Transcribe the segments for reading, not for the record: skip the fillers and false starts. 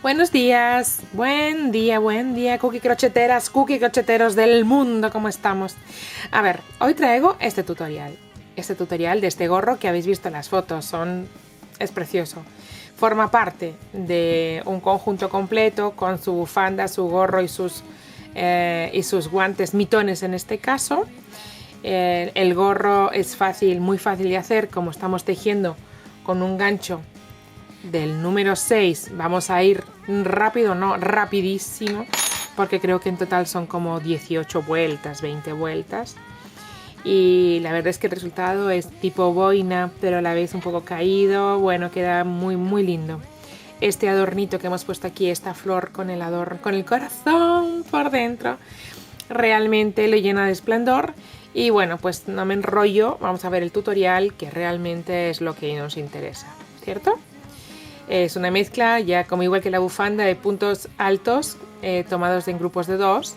Buenos días, buen día, cookie crocheteras, cookie crocheteros del mundo, ¿cómo estamos? A ver, hoy traigo este tutorial de este gorro que habéis visto en las fotos, es precioso. Forma parte de un conjunto completo con su bufanda, su gorro y sus guantes, mitones en este caso. El gorro es muy fácil de hacer, como estamos tejiendo con un gancho del número 6. Vamos a ir rápido, no, rapidísimo, porque creo que en total son como 18 vueltas, 20 vueltas. Y la verdad es que el resultado es tipo boina, pero a la vez un poco caído. Bueno, queda muy muy lindo. Este adornito que hemos puesto aquí, esta flor con el adorno, con el corazón por dentro, realmente lo llena de esplendor. Y bueno, pues no me enrollo, vamos a ver el tutorial, que realmente es lo que nos interesa, ¿cierto? Es una mezcla, ya como igual que la bufanda, de puntos altos tomados en grupos de 2,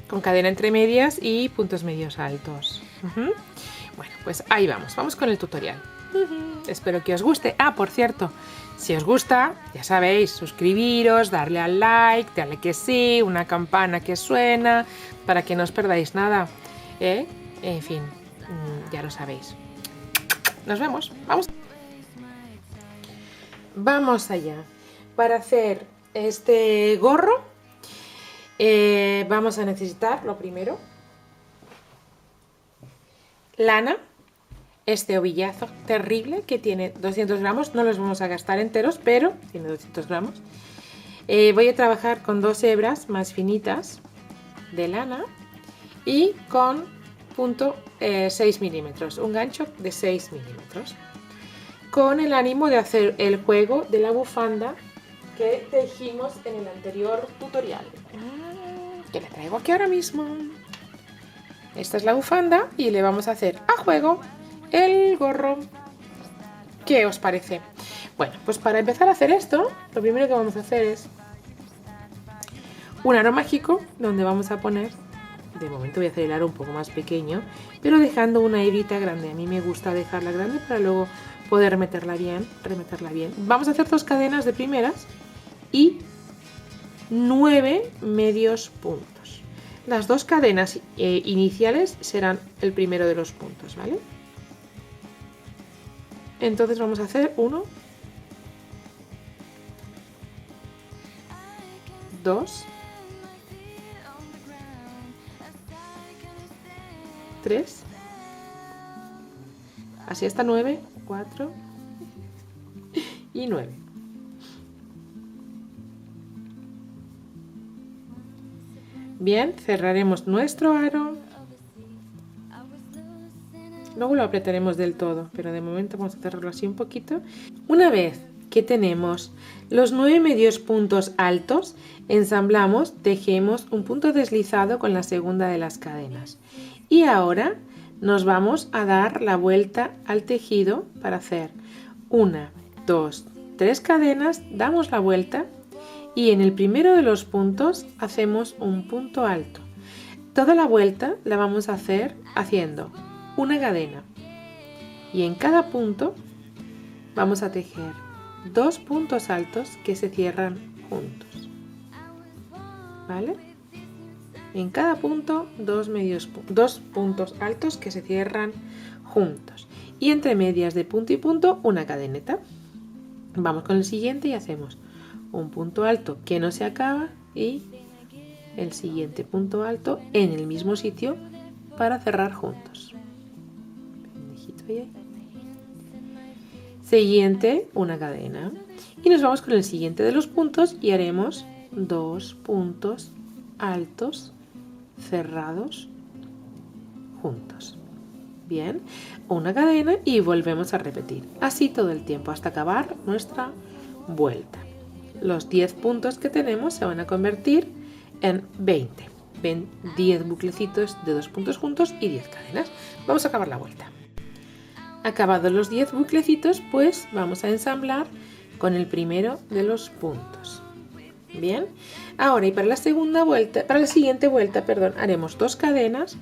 con cadena entre medias y puntos medios altos. Bueno, pues ahí vamos con el tutorial. Espero que os guste. Ah, por cierto, si os gusta, ya sabéis, suscribiros, darle al like, darle que sí, una campana que suena, para que no os perdáis nada. En fin, ya lo sabéis. Nos vemos, vamos. Vamos allá. Para hacer este gorro vamos a necesitar, lo primero, lana, este ovillazo terrible que tiene 200 gramos, no los vamos a gastar enteros, pero tiene 200 gramos. Voy a trabajar con 2 hebras más finitas de lana y con punto 6 milímetros, un gancho de 6 milímetros. Con el ánimo de hacer el juego de la bufanda que tejimos en el anterior tutorial, que le traigo aquí ahora mismo. Esta es la bufanda y le vamos a hacer a juego el gorro. ¿Qué os parece? Bueno, pues para empezar a hacer esto, lo primero que vamos a hacer es un aro mágico, donde vamos a poner, de momento voy a hacer el aro un poco más pequeño, pero dejando una hebrita grande. A mí me gusta dejarla grande para luego poder remeterla bien. Vamos a hacer 2 cadenas de primeras y 9 medios puntos. Las 2 cadenas iniciales serán el primero de los puntos, ¿vale? Entonces vamos a hacer 1, 2, 3, así hasta 9, 4 y 9. Bien, cerraremos nuestro aro. Luego lo apretaremos del todo, pero de momento vamos a cerrarlo así un poquito. Una vez que tenemos los 9 medios puntos altos, ensamblamos, tejemos un punto deslizado con la segunda de las cadenas. Y ahora nos vamos a dar la vuelta al tejido para hacer 1, 2, 3 cadenas, damos la vuelta y en el primero de los puntos hacemos un punto alto. Toda la vuelta la vamos a hacer haciendo una cadena y en cada punto vamos a tejer 2 puntos altos que se cierran juntos, ¿vale? En cada punto 2 puntos altos que se cierran juntos y entre medias de punto y punto una cadeneta. Vamos con el siguiente y hacemos un punto alto que no se acaba y el siguiente punto alto en el mismo sitio para cerrar juntos. Siguiente, una cadena y nos vamos con el siguiente de los puntos y haremos 2 puntos altos cerrados juntos. Bien, una cadena y volvemos a repetir así todo el tiempo hasta acabar nuestra vuelta. Los 10 puntos que tenemos se van a convertir en 20. Ven, 10 buclecitos de 2 puntos juntos y 10 cadenas. Vamos a acabar la vuelta. Acabados los 10 buclecitos, pues vamos a ensamblar con el primero de los puntos. Bien, ahora y para la siguiente vuelta, haremos 2 cadenas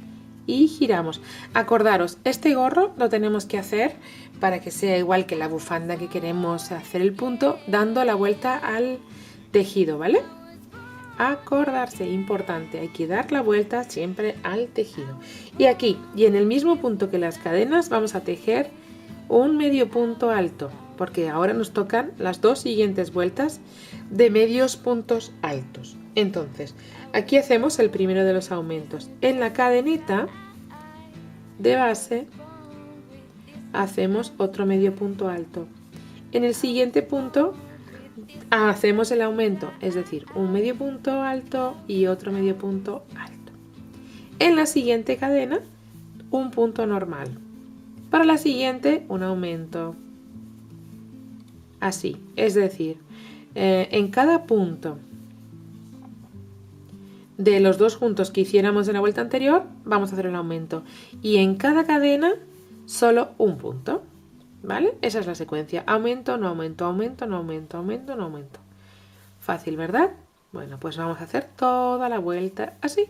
y giramos. Acordaros, este gorro lo tenemos que hacer para que sea igual que la bufanda que queremos hacer el punto, dando la vuelta al tejido, ¿vale? Acordarse, importante, hay que dar la vuelta siempre al tejido. Y aquí, y en el mismo punto que las cadenas, vamos a tejer un medio punto alto, porque ahora nos tocan las dos siguientes vueltas de medios puntos altos. Entonces, aquí hacemos el primero de los aumentos. En la cadenita de base hacemos otro medio punto alto. En el siguiente punto hacemos el aumento, es decir, un medio punto alto y otro medio punto alto. En la siguiente cadena, un punto normal. Para la siguiente, un aumento. Así, es decir, en cada punto de los dos juntos que hiciéramos en la vuelta anterior, vamos a hacer el aumento. Y en cada cadena, solo un punto. ¿Vale? Esa es la secuencia. Aumento, no aumento, aumento, no aumento, aumento, no aumento. Fácil, ¿verdad? Bueno, pues vamos a hacer toda la vuelta así.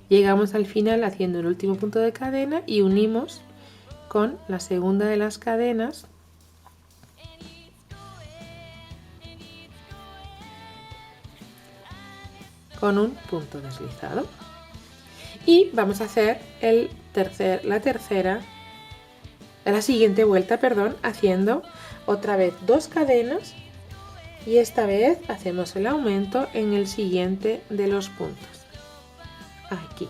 Llegamos al final haciendo el último punto de cadena y unimos con la segunda de las cadenas con un punto deslizado. Y vamos a hacer la siguiente vuelta, haciendo otra vez dos cadenas y esta vez hacemos el aumento en el siguiente de los puntos. Aquí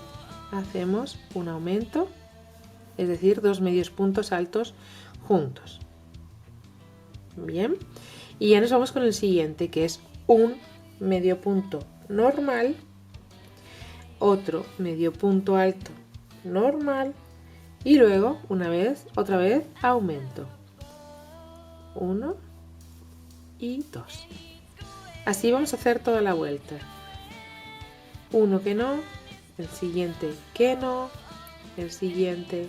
hacemos un aumento, es decir, dos medios puntos altos juntos. Bien, y ya nos vamos con el siguiente, que es un medio punto normal, otro medio punto alto normal y luego otra vez aumento. 1 y 2. Así vamos a hacer toda la vuelta. Uno que no, el siguiente que no, el siguiente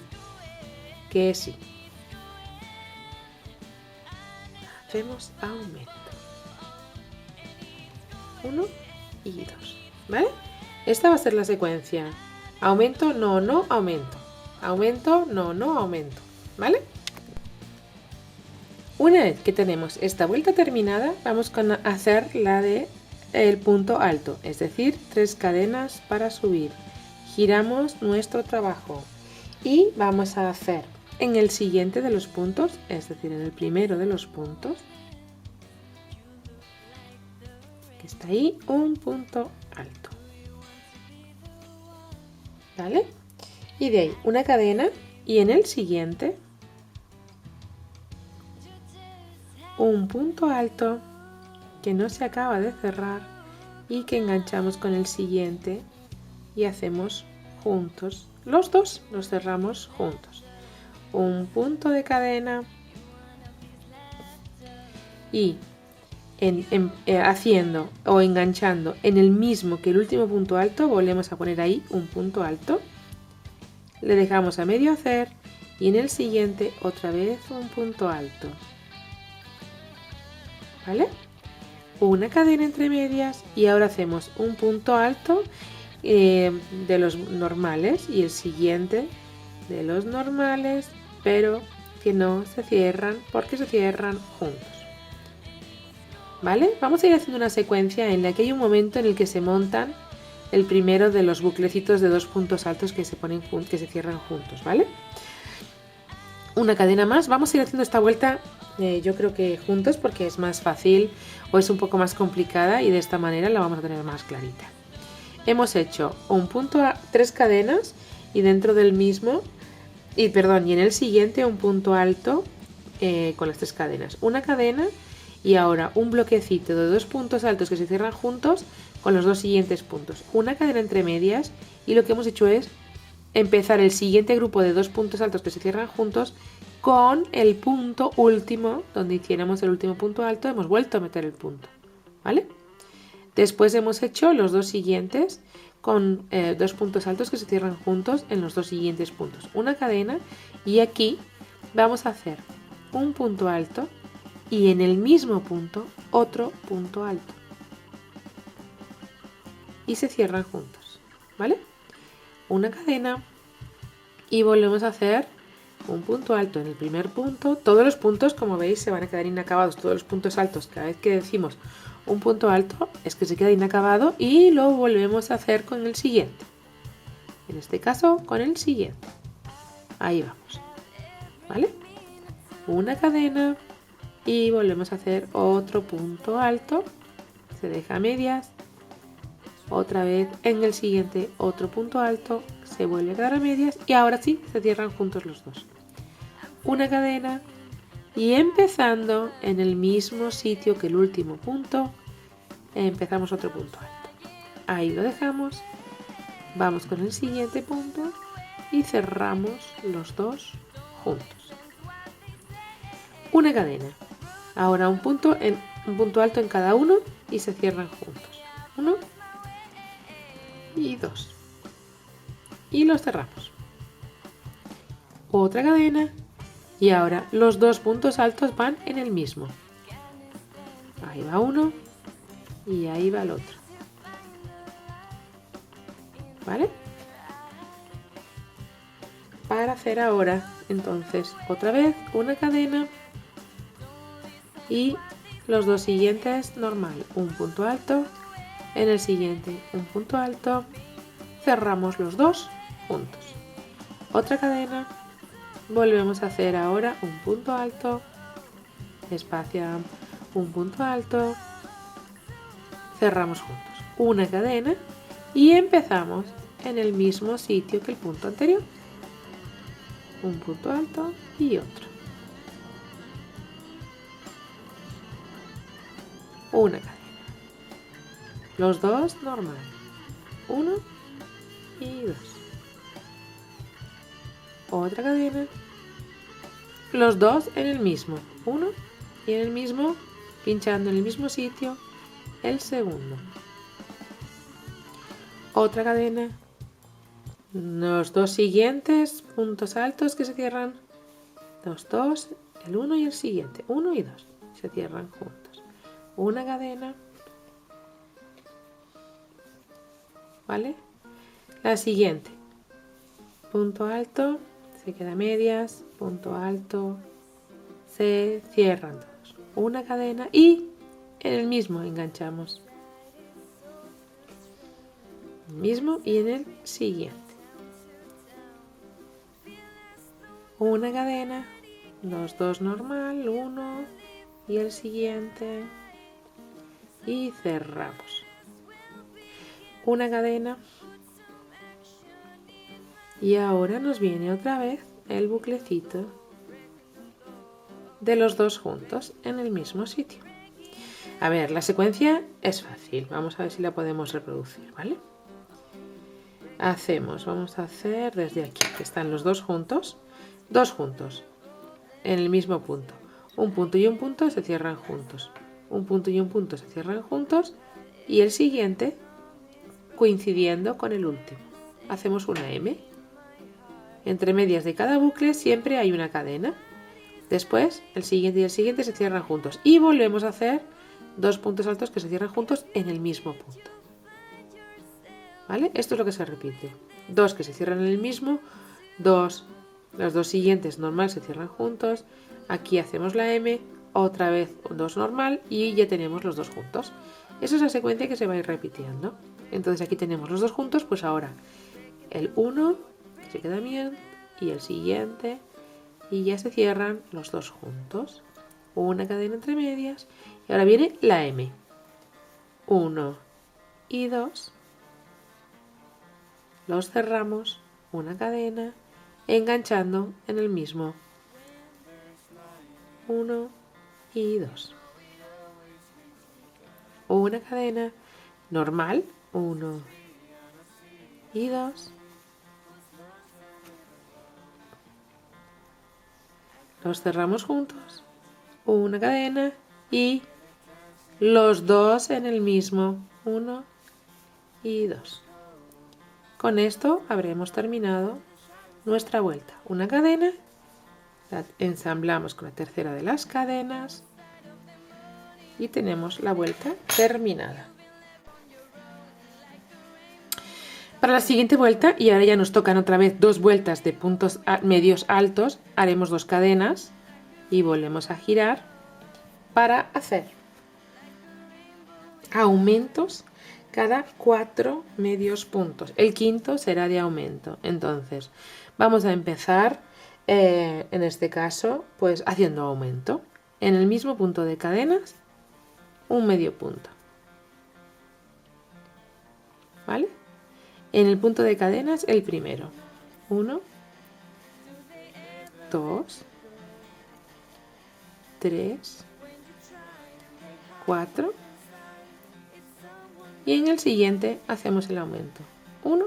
que sí. Hacemos aumento. 1 y 2. ¿Vale? Esta va a ser la secuencia. Aumento, no, no, aumento. Aumento, no, no, aumento. ¿Vale? Una vez que tenemos esta vuelta terminada, vamos a hacer la de el punto alto, es decir, 3 cadenas para subir. Giramos nuestro trabajo y vamos a hacer en el siguiente de los puntos, es decir, en el primero de los puntos, que está ahí, un punto alto. ¿Vale? Y de ahí una cadena y en el siguiente un punto alto que no se acaba de cerrar y que enganchamos con el siguiente y hacemos juntos. Los dos los cerramos juntos. Un punto de cadena y haciendo o enganchando en el mismo que el último punto alto, volvemos a poner ahí un punto alto. Le dejamos a medio hacer y en el siguiente otra vez un punto alto. ¿Vale? Una cadena entre medias y ahora hacemos un punto alto de los normales y el siguiente de los normales, pero que no se cierran porque se cierran juntos. ¿Vale? Vamos a ir haciendo una secuencia en la que hay un momento en el que se montan el primero de los buclecitos de 2 puntos altos que se cierran juntos, ¿vale? Una cadena más. Vamos a ir haciendo esta vuelta yo creo que juntos porque es más fácil o es un poco más complicada y de esta manera la vamos a tener más clarita. Hemos hecho un punto 3 cadenas y dentro del mismo y en el siguiente un punto alto con las 3 cadenas. Una cadena y ahora un bloquecito de 2 puntos altos que se cierran juntos con los 2 siguientes puntos. Una cadena entre medias y lo que hemos hecho es empezar el siguiente grupo de 2 puntos altos que se cierran juntos con el punto último, donde hiciéramos el último punto alto, hemos vuelto a meter el punto, ¿vale? Después hemos hecho los 2 siguientes con 2 puntos altos que se cierran juntos en los 2 siguientes puntos. Una cadena y aquí vamos a hacer un punto alto y en el mismo punto otro punto alto. Y se cierran juntos, ¿vale? Una cadena y volvemos a hacer un punto alto en el primer punto. Todos los puntos, como veis, se van a quedar inacabados, todos los puntos altos. Cada vez que decimos un punto alto es que se queda inacabado y lo volvemos a hacer con el siguiente. En este caso, con el siguiente. Ahí vamos, ¿vale? Una cadena y volvemos a hacer otro punto alto. Se deja a medias. Otra vez en el siguiente otro punto alto, se vuelve a quedar a medias y ahora sí se cierran juntos los dos. Una cadena y empezando en el mismo sitio que el último punto, empezamos otro punto alto. Ahí lo dejamos, vamos con el siguiente punto y cerramos los dos juntos. Una cadena. Ahora un punto alto en cada uno y se cierran juntos. 1 y 2 y los cerramos. Otra cadena y ahora los dos puntos altos van en el mismo. Ahí va uno y ahí va el otro, ¿vale? Para hacer ahora entonces otra vez una cadena y los dos siguientes normal, un punto alto, en el siguiente un punto alto, cerramos los dos juntos. Otra cadena, volvemos a hacer ahora un punto alto, espacio, un punto alto, cerramos juntos. Una cadena y empezamos en el mismo sitio que el punto anterior. Un punto alto y otro. Una cadena. Los dos normal. 1 y 2. Otra cadena. Los dos en el mismo. 1 y en el mismo, pinchando en el mismo sitio, el segundo. Otra cadena. Los dos siguientes puntos altos que se cierran. Los dos, el 1 y el siguiente. 1 y 2. Se cierran juntos. Una cadena. ¿Vale? La siguiente. Punto alto, se queda a medias, punto alto, se cierran todos. Una cadena y en el mismo enganchamos. El mismo y en el siguiente. Una cadena, los dos normal, 1 y el siguiente y cerramos. Una cadena y ahora nos viene otra vez el buclecito de los dos juntos en el mismo sitio. A ver, la secuencia es fácil, vamos a ver si la podemos reproducir, ¿vale? Vamos a hacer desde aquí, que están los dos juntos en el mismo punto. Un punto y un punto se cierran juntos, un punto y un punto se cierran juntos y el siguiente coincidiendo con el último. Hacemos una M. Entre medias de cada bucle siempre hay una cadena. Después el siguiente y el siguiente se cierran juntos. Y volvemos a hacer dos puntos altos que se cierran juntos en el mismo punto. ¿Vale? Esto es lo que se repite. Dos que se cierran en el mismo. Los dos siguientes normal se cierran juntos. Aquí hacemos la M. Otra vez dos normal y ya tenemos los dos juntos. Esa es la secuencia que se va a ir repitiendo. Entonces aquí tenemos los dos juntos, pues ahora el 1 que se queda bien y el siguiente y ya se cierran los dos juntos. Una cadena entre medias y ahora viene la M. 1 y 2. Los cerramos, una cadena, enganchando en el mismo. 1 y 2. Una cadena normal. 1 y 2. Los cerramos juntos. Una cadena y los dos en el mismo. 1 y 2. Con esto habremos terminado nuestra vuelta. Una cadena La ensamblamos con la tercera de las cadenas y tenemos la vuelta terminada. Para la siguiente vuelta, y ahora ya nos tocan otra vez 2 vueltas de puntos medios altos, haremos 2 cadenas y volvemos a girar para hacer aumentos cada 4 medios puntos. El quinto será de aumento. Entonces vamos a empezar en este caso pues haciendo aumento en el mismo punto de cadenas, un medio punto, ¿vale? En el punto de cadenas el primero, 1, 2, 3, 4, y en el siguiente hacemos el aumento, 1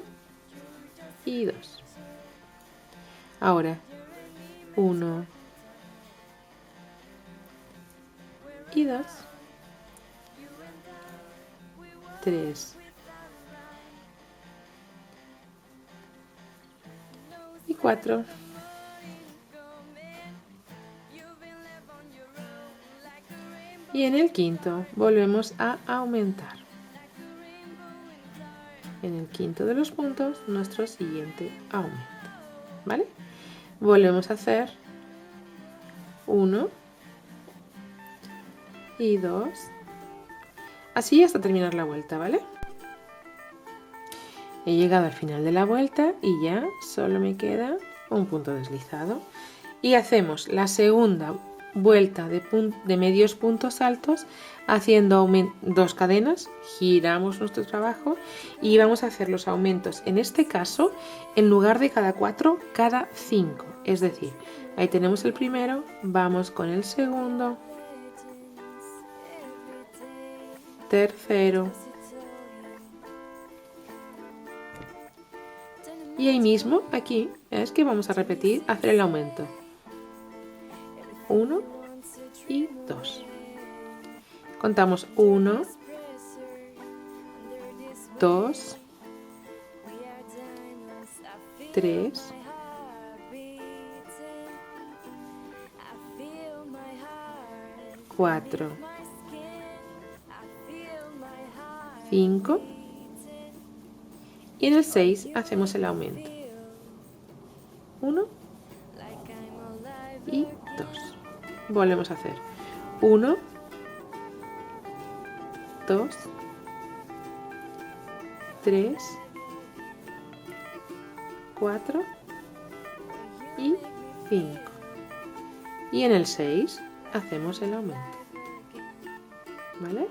y 2. Ahora 1 y 2, 3 y 4. Y en el quinto volvemos a aumentar. En el quinto de los puntos nuestro siguiente aumento, ¿vale? Volvemos a hacer 1 y 2, así hasta terminar la vuelta, ¿vale? He llegado al final de la vuelta y ya solo me queda un punto deslizado y hacemos la segunda vuelta de medios puntos altos haciendo 2 cadenas, giramos nuestro trabajo y vamos a hacer los aumentos, en este caso en lugar de cada 4, cada 5, es decir, ahí tenemos el primero, vamos con el segundo, tercero, y ahí mismo, aquí, es que vamos a repetir, hacer el aumento. 1 y 2. Contamos 1, 2, 3, 4, 5 y en el 6 hacemos el aumento. 1 y 2. Volvemos a hacer 1, 2, 3, 4 y 5. Y en el 6 hacemos el aumento, ¿vale?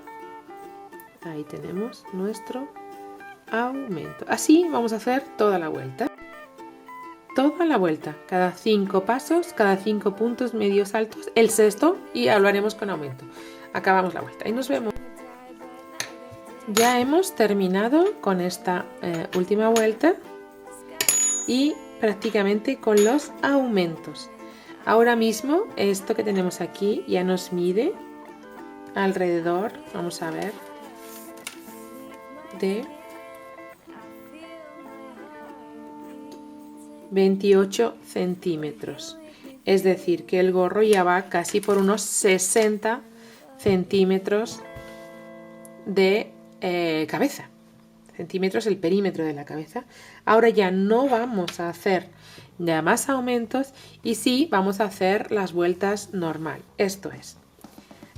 Ahí tenemos nuestro aumento. Así vamos a hacer toda la vuelta. Toda la vuelta, cada 5 pasos, cada 5 puntos medios altos, el sexto y lo haremos con aumento. Acabamos la vuelta y nos vemos. Ya hemos terminado con esta última vuelta y prácticamente con los aumentos. Ahora mismo esto que tenemos aquí ya nos mide alrededor, vamos a ver, de 28 centímetros, es decir que el gorro ya va casi por unos 60 centímetros de cabeza, centímetros el perímetro de la cabeza. Ahora ya no vamos a hacer ya más aumentos y sí vamos a hacer las vueltas normal, esto es,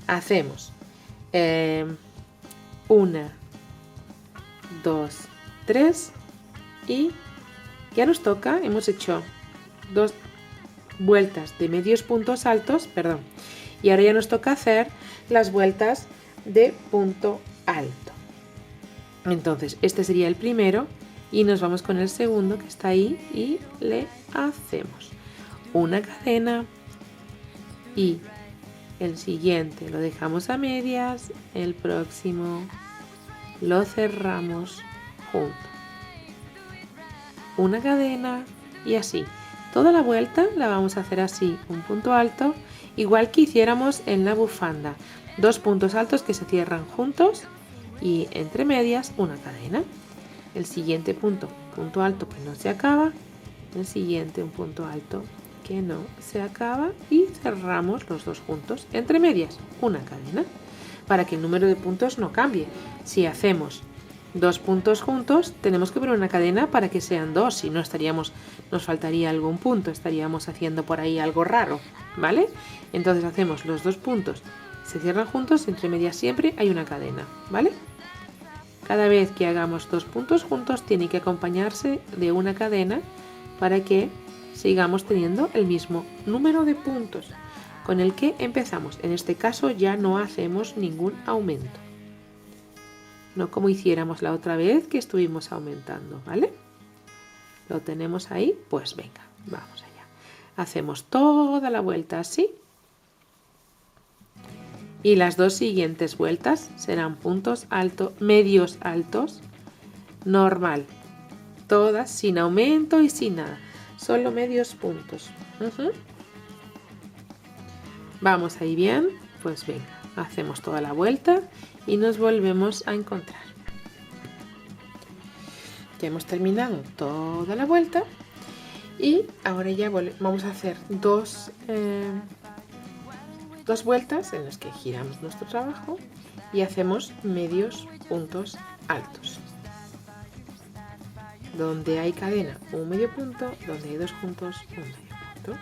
hacemos 1, 2, 3 y ya nos toca, hemos hecho 2 vueltas de medios puntos altos, perdón, y ahora ya nos toca hacer las vueltas de punto alto. Entonces este sería el primero y nos vamos con el segundo que está ahí y le hacemos una cadena y el siguiente lo dejamos a medias, el próximo lo cerramos junto, una cadena y así. Toda la vuelta la vamos a hacer así, un punto alto, igual que hiciéramos en la bufanda. 2 puntos altos que se cierran juntos y entre medias una cadena. El siguiente punto alto que no se acaba, el siguiente un punto alto que no se acaba y cerramos los dos juntos. Entre medias, una cadena, para que el número de puntos no cambie. Si hacemos 2 puntos juntos, tenemos que poner una cadena para que sean 2, si no nos faltaría algún punto, estaríamos haciendo por ahí algo raro, ¿vale? Entonces hacemos los 2 puntos, se cierran juntos, entre medias siempre hay una cadena, ¿vale? Cada vez que hagamos 2 puntos juntos tiene que acompañarse de una cadena para que sigamos teniendo el mismo número de puntos con el que empezamos. En este caso ya no hacemos ningún aumento. No como hiciéramos la otra vez que estuvimos aumentando, ¿vale? Lo tenemos ahí, pues venga, vamos allá. Hacemos toda la vuelta así. Y las dos siguientes vueltas serán puntos altos, medios altos, normal. Todas sin aumento y sin nada. Solo medios puntos. Vamos ahí bien, pues venga, hacemos toda la vuelta y nos volvemos a encontrar. Ya hemos terminado toda la vuelta y ahora ya vamos a hacer dos vueltas en las que giramos nuestro trabajo y hacemos medios puntos altos. Donde hay cadena, un medio punto, donde hay 2 puntos, un medio punto.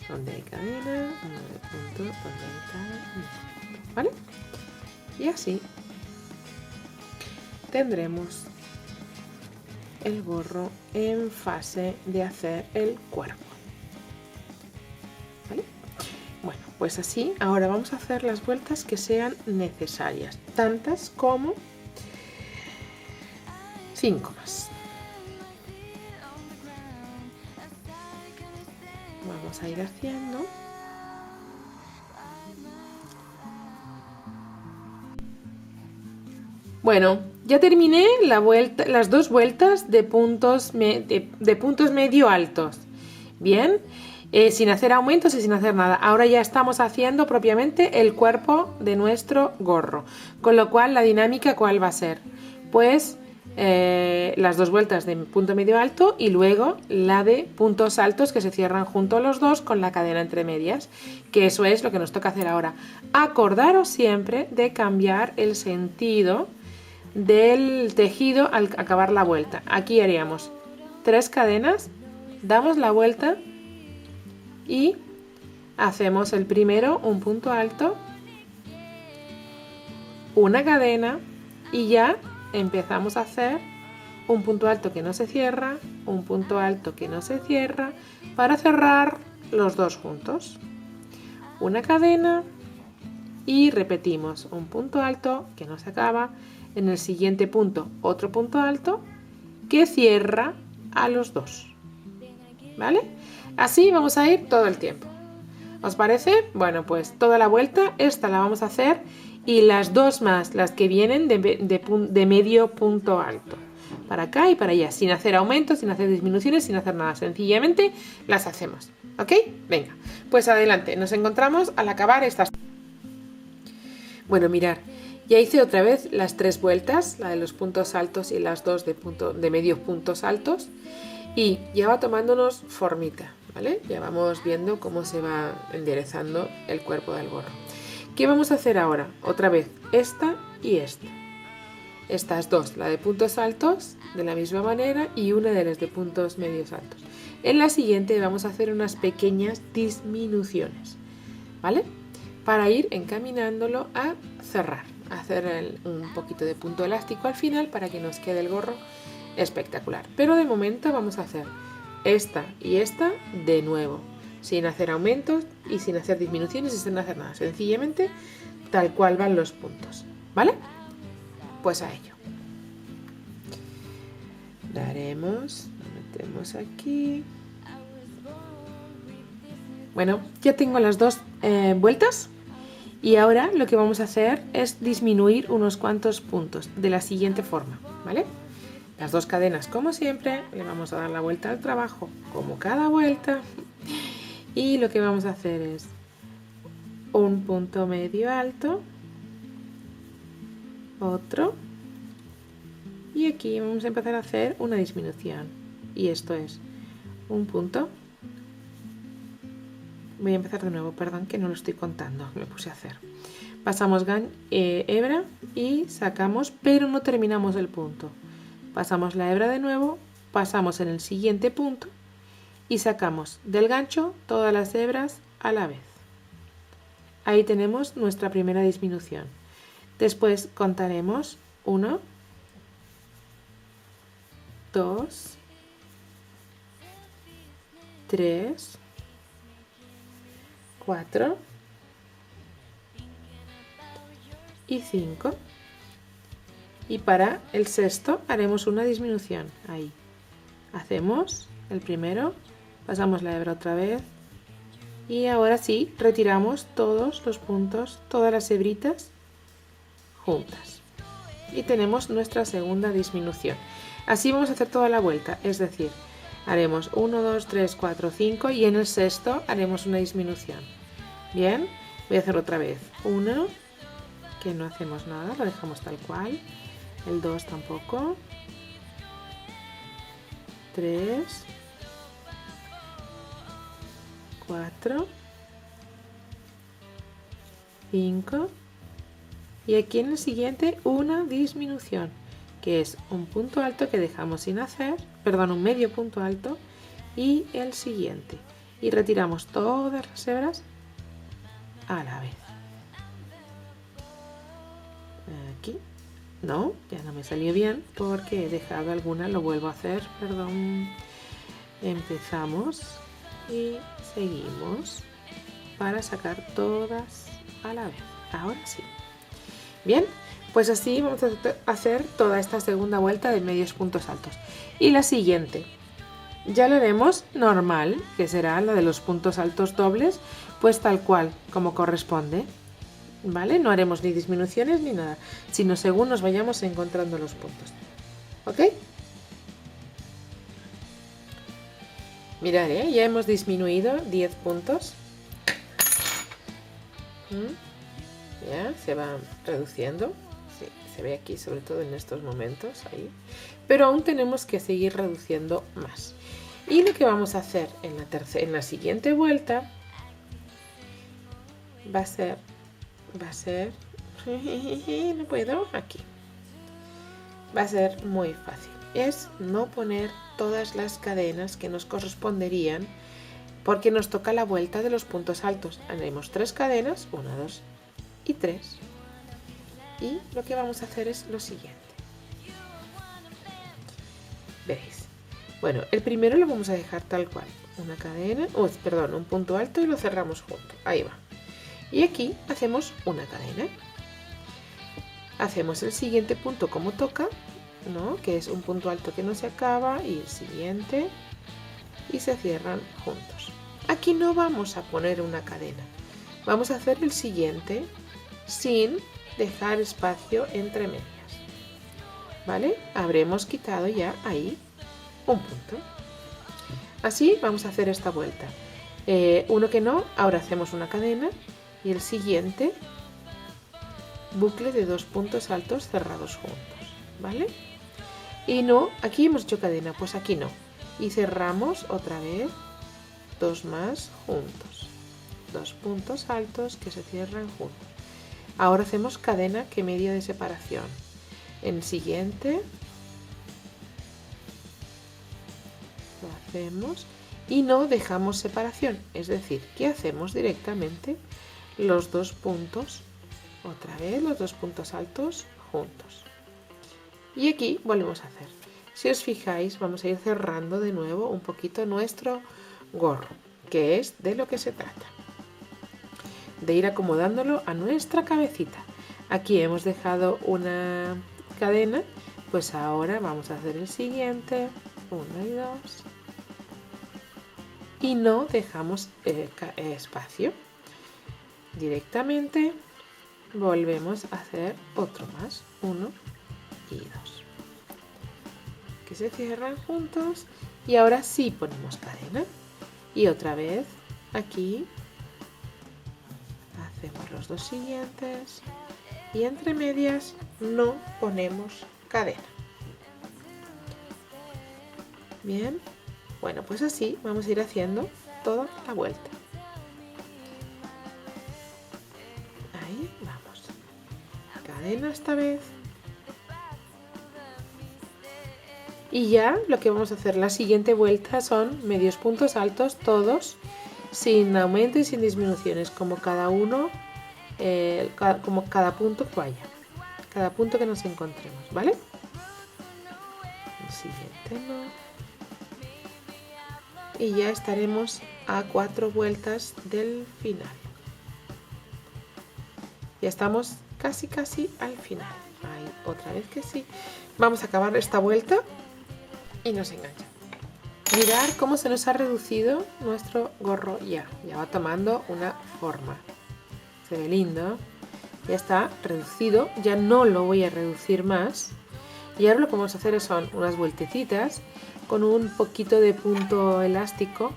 Donde hay cadena, un medio punto, donde hay cadena, un medio punto, ¿vale? Y así tendremos el gorro en fase de hacer el cuerpo. ¿Vale? Bueno, pues así, ahora vamos a hacer las vueltas que sean necesarias, tantas como 5 más. Vamos a ir haciendo. Bueno, ya terminé las 2 vueltas de puntos medio altos. Bien, sin hacer aumentos y sin hacer nada. Ahora ya estamos haciendo propiamente el cuerpo de nuestro gorro. Con lo cual, la dinámica, ¿cuál va a ser? Pues las 2 vueltas de punto medio alto y luego la de puntos altos que se cierran juntos los dos con la cadena entre medias, que eso es lo que nos toca hacer ahora. Acordaros siempre de cambiar el sentido del tejido al acabar la vuelta. Aquí haríamos 3 cadenas, damos la vuelta y hacemos el primero un punto alto, una cadena y ya empezamos a hacer un punto alto que no se cierra, un punto alto que no se cierra, para cerrar los dos juntos. Una cadena y repetimos un punto alto que no se acaba, en el siguiente punto otro punto alto que cierra a los dos. ¿Vale? Así vamos a ir todo el tiempo. ¿Os parece? Bueno, pues toda la vuelta, esta la vamos a hacer y las 2 más, las que vienen de medio punto alto. Para acá y para allá, sin hacer aumentos, sin hacer disminuciones, sin hacer nada. Sencillamente las hacemos. ¿Ok? Venga, pues adelante. Nos encontramos al acabar estas. Bueno, mirad, ya hice otra vez las 3 vueltas, la de los puntos altos y las 2 de medios puntos altos. Y ya va tomándonos formita, ¿vale? Ya vamos viendo cómo se va enderezando el cuerpo del gorro. ¿Qué vamos a hacer ahora? Otra vez, esta y esta. Estas 2, la de puntos altos, de la misma manera, y una de las de puntos medios altos. En la siguiente vamos a hacer unas pequeñas disminuciones, ¿vale? Para ir encaminándolo a cerrar, a hacer un poquito de punto elástico al final para que nos quede el gorro espectacular. Pero de momento vamos a hacer esta y esta de nuevo, sin hacer aumentos y sin hacer disminuciones y sin hacer nada. Sencillamente tal cual van los puntos, ¿vale? Pues a ello. Daremos, lo metemos aquí. Bueno, ya tengo las 2 vueltas y ahora lo que vamos a hacer es disminuir unos cuantos puntos de la siguiente forma, ¿vale? Las 2 cadenas, como siempre, le vamos a dar la vuelta al trabajo, como cada vuelta. Y lo que vamos a hacer es un punto medio alto, otro, y aquí vamos a empezar a hacer una disminución. Y esto es un punto Voy a empezar de nuevo, perdón que no lo estoy contando, me puse a hacer. Pasamos hebra y sacamos, pero no terminamos el punto. Pasamos la hebra de nuevo, pasamos en el siguiente punto y sacamos del gancho todas las hebras a la vez. Ahí tenemos nuestra primera disminución. Después contaremos 1, 2, 3, 4 y 5. Y para el sexto haremos una disminución. Ahí. Hacemos el primero, pasamos la hebra otra vez y ahora sí retiramos todos los puntos, todas las hebritas juntas. Y tenemos nuestra segunda disminución. Así vamos a hacer toda la vuelta, es decir, haremos 1, 2, 3, 4, 5 y en el sexto haremos una disminución. Bien, voy a hacer otra vez. 1, que no hacemos nada, lo dejamos tal cual. El 2 tampoco. 3, 4, 5 y aquí en el siguiente una disminución, que es un punto alto que dejamos sin hacer, perdón, un medio punto alto y el siguiente. Y retiramos todas las hebras a la vez. Aquí. No, ya no me salió bien porque he dejado alguna, lo vuelvo a hacer, perdón. Empezamos y seguimos para sacar todas a la vez. Ahora sí. Bien, pues así vamos a hacer toda esta segunda vuelta de medios puntos altos. Y la siguiente, ya la haremos normal, que será la de los puntos altos dobles, pues tal cual, como corresponde. ¿Vale? No haremos ni disminuciones ni nada, sino según nos vayamos encontrando los puntos. ¿Ok? Mirad, ya hemos disminuido 10 puntos. Ya se va reduciendo. Sí, se ve aquí, sobre todo en estos momentos. Ahí. Pero aún tenemos que seguir reduciendo más. Y lo que vamos a hacer en la siguiente vuelta va a ser no puedo, aquí va a ser muy fácil, es no poner todas las cadenas que nos corresponderían porque nos toca la vuelta de los puntos altos. Haremos 3 cadenas, 1, 2 y 3 y lo que vamos a hacer es lo siguiente. Veréis, bueno, el primero lo vamos a dejar tal cual, una cadena, un punto alto y lo cerramos junto, ahí va. Y aquí hacemos una cadena. Hacemos el siguiente punto como toca, ¿no? Que es un punto alto que no se acaba y el siguiente y se cierran juntos. Aquí no vamos a poner una cadena. Vamos a hacer el siguiente sin dejar espacio entre medias. ¿Vale? Habremos quitado ya ahí un punto. Así vamos a hacer esta vuelta. Uno que no, ahora hacemos una cadena. Y el siguiente bucle de 2 puntos altos cerrados juntos, ¿vale? Y no, aquí hemos hecho cadena, pues aquí no. Y cerramos otra vez 2 más juntos. 2 puntos altos que se cierran juntos. Ahora hacemos cadena que media de separación. En el siguiente lo hacemos y no dejamos separación, es decir, que hacemos directamente los 2 puntos, otra vez los 2 puntos altos juntos. Y aquí volvemos a hacer. Si os fijáis, vamos a ir cerrando de nuevo un poquito nuestro gorro, que es de lo que se trata. De ir acomodándolo a nuestra cabecita. Aquí hemos dejado una cadena, pues ahora vamos a hacer el siguiente, 1 y 2. Y no dejamos espacio. Directamente volvemos a hacer otro más, 1 y 2, que se cierran juntos y ahora sí ponemos cadena y otra vez aquí hacemos los 2 siguientes y entre medias no ponemos cadena. Bien, bueno, pues así vamos a ir haciendo toda la vuelta. cadena esta vez. Y ya lo que vamos a hacer la siguiente vuelta son medios puntos altos, todos sin aumento y sin disminuciones, como cada uno, como cada punto que vaya, cada punto que nos encontremos, ¿vale? El siguiente no. Y ya estaremos a 4 vueltas del final. Ya estamos casi al final. Ahí, otra vez que sí. Vamos a acabar esta vuelta y nos engancha. Mirad cómo se nos ha reducido nuestro gorro ya va tomando una forma. Se ve lindo. Ya está reducido, ya no lo voy a reducir más. Y ahora lo que vamos a hacer son unas vueltecitas con un poquito de punto elástico,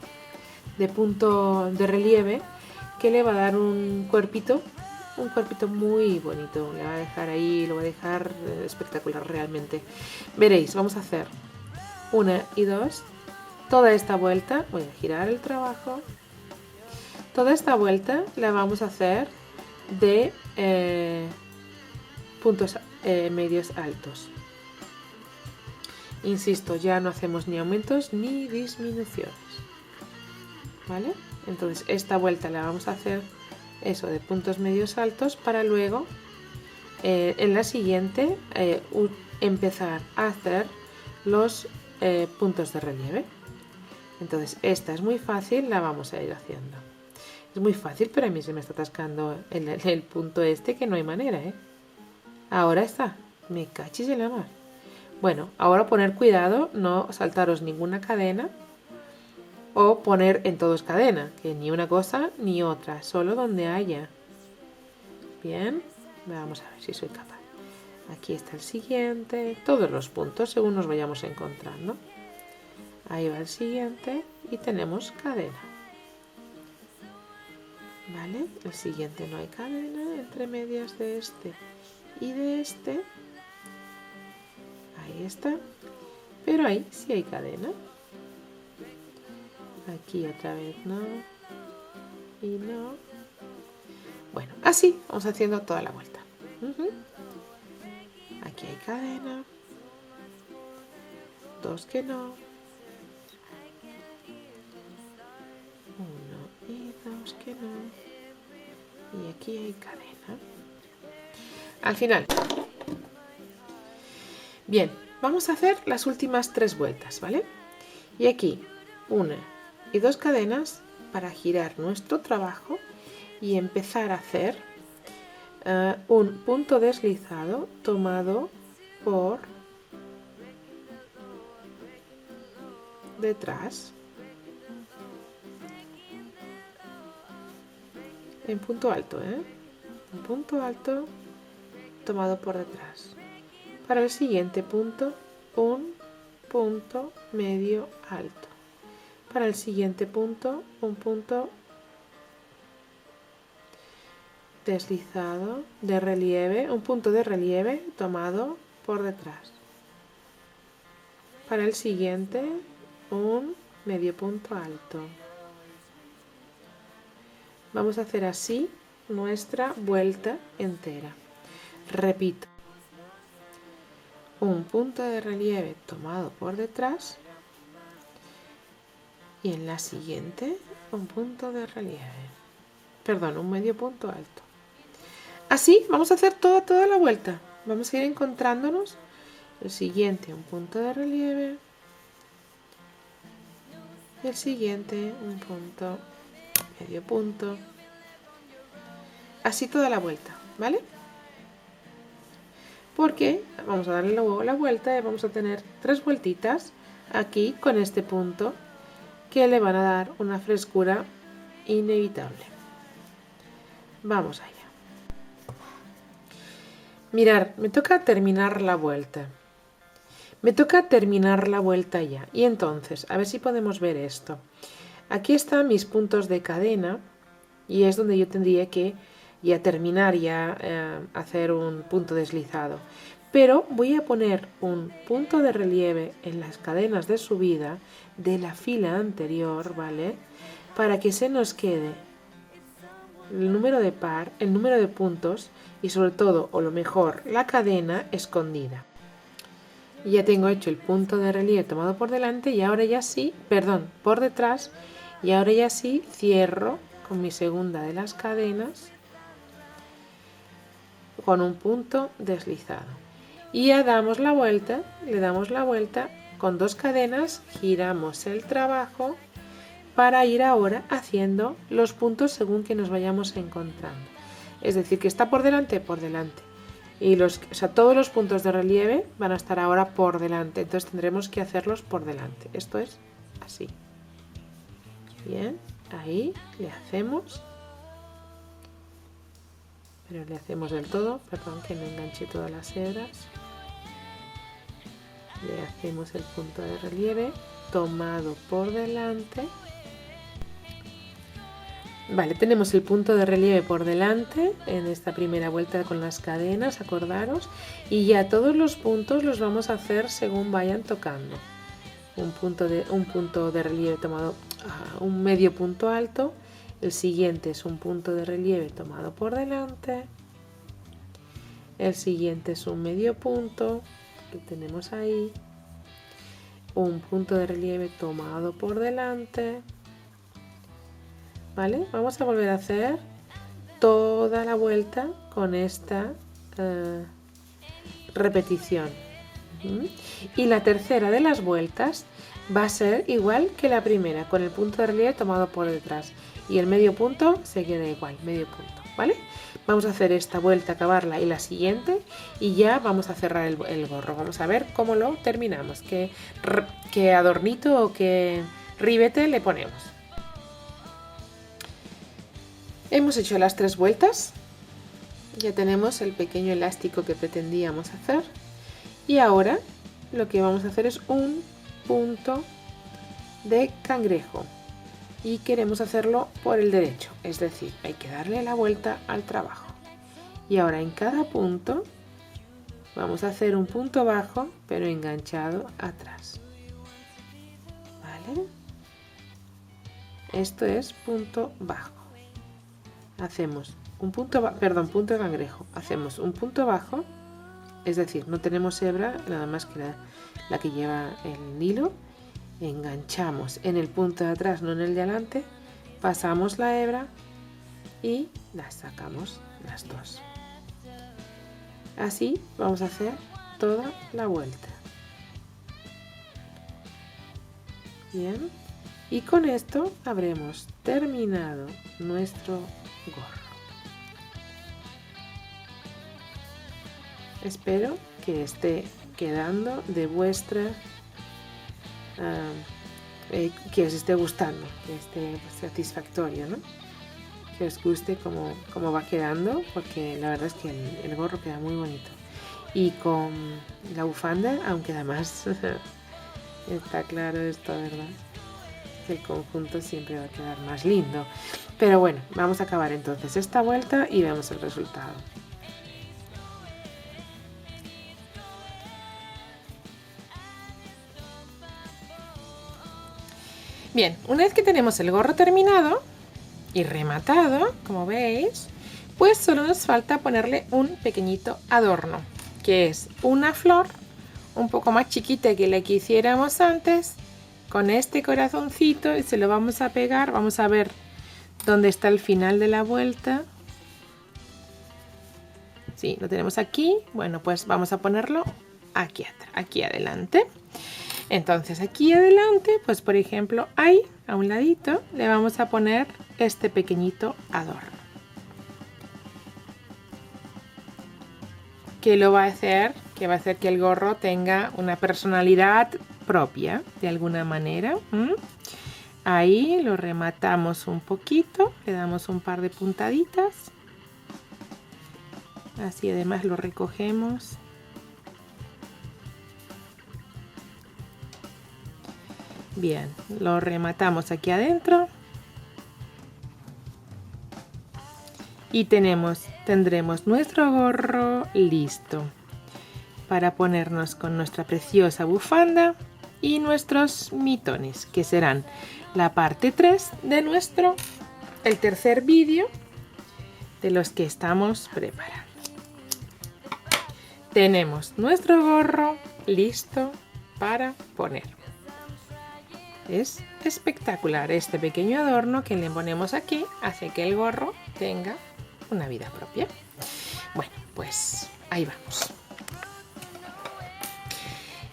de punto de relieve, que le va a dar un cuerpito muy bonito. Le va a dejar ahí, lo va a dejar espectacular realmente. Veréis, vamos a hacer 1 y 2. Toda esta vuelta, voy a girar el trabajo. Toda esta vuelta la vamos a hacer de puntos medios altos. Insisto, ya no hacemos ni aumentos ni disminuciones, ¿vale? Entonces esta vuelta la vamos a hacer eso de puntos medios altos para luego en la siguiente empezar a hacer los puntos de relieve. Entonces esta es muy fácil, la vamos a ir haciendo. Es muy fácil, pero a mí se me está atascando el punto este que no hay manera, ¿eh? Ahora está, me cachis en la mar. Bueno, ahora poner cuidado, no saltaros ninguna cadena o poner en todos cadena, que ni una cosa ni otra, solo donde haya. Bien, vamos a ver si soy capaz. Aquí está el siguiente, todos los puntos según nos vayamos encontrando. Ahí va el siguiente y tenemos cadena. ¿Vale? El siguiente no hay cadena entre medias de este y de este. Ahí está. Pero ahí sí hay cadena. Aquí otra vez no. Y no. Bueno, así vamos haciendo toda la vuelta. Aquí hay cadena. 2 que no. 1 y 2 que no. Y aquí hay cadena. Al final. Bien, vamos a hacer las últimas 3 vueltas, ¿vale? Y aquí 1 y 2 cadenas para girar nuestro trabajo y empezar a hacer un punto deslizado tomado por detrás en punto alto, un punto alto tomado por detrás. Para el siguiente punto, un punto medio alto. Para el siguiente punto, un punto deslizado de relieve, un punto de relieve tomado por detrás. Para el siguiente, un medio punto alto. Vamos a hacer así nuestra vuelta entera. Repito. Un punto de relieve tomado por detrás y en la siguiente un punto de relieve, perdón, un medio punto alto. Así vamos a hacer toda la vuelta. Vamos a ir encontrándonos. El siguiente un punto de relieve y el siguiente un punto, medio punto. Así toda la vuelta, ¿vale? Porque vamos a darle luego la vuelta y vamos a tener 3 vueltitas aquí con este punto que le van a dar una frescura inevitable. Vamos allá. Mirad, me toca terminar la vuelta. Me toca terminar la vuelta ya. Y entonces, a ver si podemos ver esto. Aquí están mis puntos de cadena y es donde yo tendría que ya terminar, hacer un punto deslizado. Pero voy a poner un punto de relieve en las cadenas de subida de la fila anterior, ¿vale? Para que se nos quede el número de par, el número de puntos y sobre todo, o lo mejor, la cadena escondida. Y ya tengo hecho el punto de relieve tomado por delante y ahora ya sí, perdón, por detrás, y ahora ya sí cierro con mi segunda de las cadenas con un punto deslizado. Y ya damos la vuelta, le damos la vuelta con 2 cadenas, giramos el trabajo para ir ahora haciendo los puntos según que nos vayamos encontrando. Es decir, que está por delante, y todos los puntos de relieve van a estar ahora por delante, entonces tendremos que hacerlos por delante. Esto es así. Bien, ahí le hacemos, pero le hacemos del todo, perdón que no enganché todas las hebras. Le hacemos el punto de relieve tomado por delante. Vale, tenemos el punto de relieve por delante en esta primera vuelta con las cadenas, acordaros, y ya todos los puntos los vamos a hacer según vayan tocando. Un punto de relieve tomado, un medio punto alto, el siguiente es un punto de relieve tomado por delante, el siguiente es un medio punto que tenemos ahí, un punto de relieve tomado por delante. ¿Vale? Vamos a volver a hacer toda la vuelta con esta repetición. Y la tercera de las vueltas va a ser igual que la primera, con el punto de relieve tomado por detrás. Y el medio punto se queda igual, medio punto, ¿vale? Vamos a hacer esta vuelta, acabarla y la siguiente, y ya vamos a cerrar el gorro. Vamos a ver cómo lo terminamos, qué adornito o qué ribete le ponemos. Hemos hecho las 3 vueltas, ya tenemos el pequeño elástico que pretendíamos hacer y ahora lo que vamos a hacer es un punto de cangrejo y queremos hacerlo por el derecho, es decir, hay que darle la vuelta al trabajo. Y ahora en cada punto vamos a hacer un punto bajo pero enganchado atrás. ¿Vale? Esto es punto bajo. Hacemos un punto de cangrejo, hacemos un punto bajo, es decir, no tenemos hebra, nada más que la que lleva el hilo, enganchamos en el punto de atrás, no en el de adelante, pasamos la hebra y las sacamos las 2. Así vamos a hacer toda la vuelta. Bien, y con esto habremos terminado nuestro gorro. Espero que esté quedando de vuestra que os esté gustando, que esté satisfactorio, ¿no? Que os guste cómo va quedando, porque la verdad es que el gorro queda muy bonito y con la bufanda aún queda más. Está claro esto, ¿verdad? Que el conjunto siempre va a quedar más lindo. Pero bueno, vamos a acabar entonces esta vuelta y vemos el resultado. Bien, una vez que tenemos el gorro terminado y rematado, como veis, pues solo nos falta ponerle un pequeñito adorno, que es una flor un poco más chiquita que la que hiciéramos antes, con este corazoncito, y se lo vamos a pegar. Vamos a ver dónde está el final de la vuelta. Sí, lo tenemos aquí. Bueno, pues vamos a ponerlo aquí atrás, aquí adelante. Entonces aquí adelante, pues por ejemplo, ahí a un ladito le vamos a poner este pequeñito adorno, que va a hacer que el gorro tenga una personalidad propia de alguna manera. Ahí lo rematamos un poquito, le damos un par de puntaditas, así además lo recogemos. Bien, lo rematamos aquí adentro y tendremos nuestro gorro listo para ponernos con nuestra preciosa bufanda y nuestros mitones, que serán la parte 3 de el tercer vídeo de los que estamos preparando. Tenemos nuestro gorro listo para poner. Es espectacular este pequeño adorno que le ponemos aquí, hace que el gorro tenga una vida propia. Bueno, pues ahí vamos.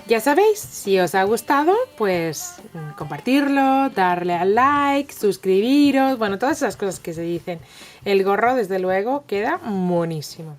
Ya sabéis, si os ha gustado, pues compartirlo, darle al like, suscribiros, bueno, todas esas cosas que se dicen. El gorro, desde luego, queda monísimo.